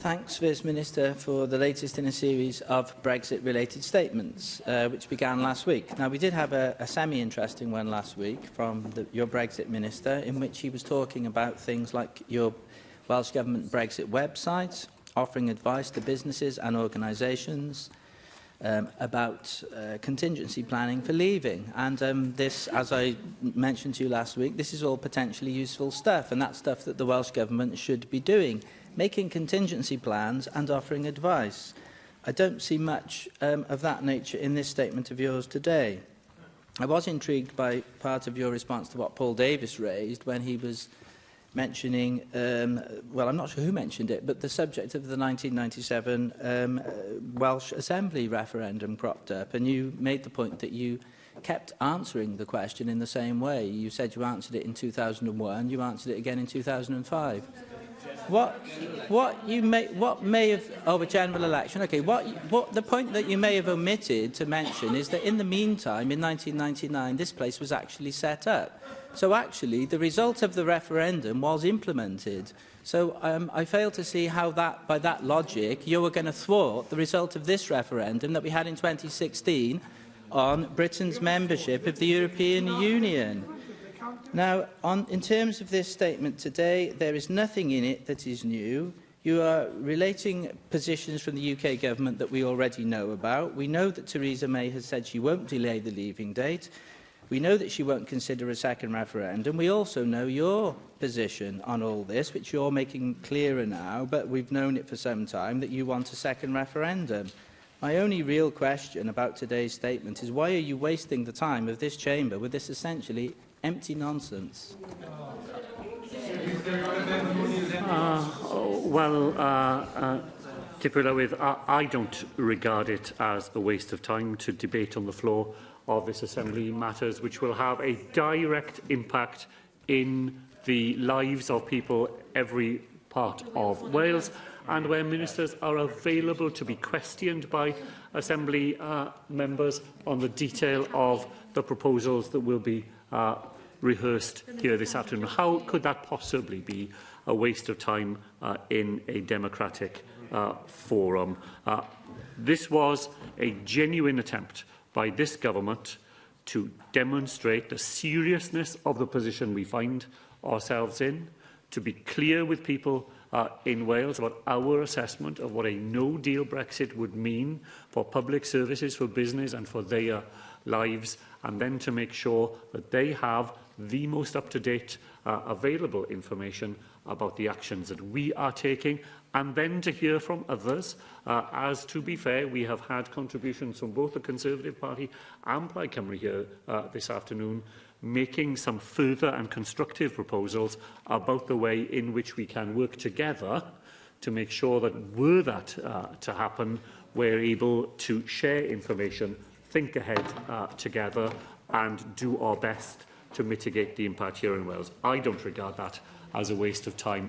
thanks, First Minister, for the latest in a series of Brexit-related statements, which began last week. Now, we did have a semi-interesting one last week from your Brexit Minister, in which he was talking about things like your Welsh Government Brexit website, offering advice to businesses and organisations about contingency planning for leaving. And this, as I mentioned to you last week, this is all potentially useful stuff, and that's stuff that the Welsh Government should be doing, making contingency plans and offering advice. I don't see much of that nature in this statement of yours today. I was intrigued by part of your response to what Paul Davis raised when he was mentioning, well, I'm not sure who mentioned it, but the subject of the 1997 Welsh Assembly referendum cropped up, and you made the point that you kept answering the question in the same way. You said you answered it in 2001, you answered it again in 2005. What may have, a general election. Okay, what the point that you may have omitted to mention is that in the meantime, in 1999, this place was actually set up. So actually, the result of the referendum was implemented. So I fail to see how that, by that logic, you were going to thwart the result of this referendum that we had in 2016 on Britain's membership of the European Union. Now, in terms of this statement today, there is nothing in it that is new. You are relating positions from the UK government that we already know about. We know that Theresa May has said she won't delay the leaving date. We know that she won't consider a second referendum. We also know your position on all this, which you're making clearer now, but we've known it for some time, that you want a second referendum. My only real question about today's statement is why are you wasting the time of this chamber with this essentially empty nonsense? I don't regard it as a waste of time to debate on the floor of this Assembly matters which will have a direct impact in the lives of people every part of Wales, and where ministers are available to be questioned by Assembly members on the detail of the proposals that will be rehearsed here this afternoon. How could that possibly be a waste of time in a democratic forum? This was a genuine attempt by this government to demonstrate the seriousness of the position we find ourselves in, to be clear with people in Wales about our assessment of what a no-deal Brexit would mean for public services, for business and for their lives, and then to make sure that they have the most up-to-date available information about the actions that we are taking, and then to hear from others, as, to be fair, we have had contributions from both the Conservative Party and Plaid Cymru here this afternoon, making some further and constructive proposals about the way in which we can work together to make sure that, were that to happen, we're able to share information, think ahead together, and do our best to mitigate the impact here in Wales. I don't regard that as a waste of time.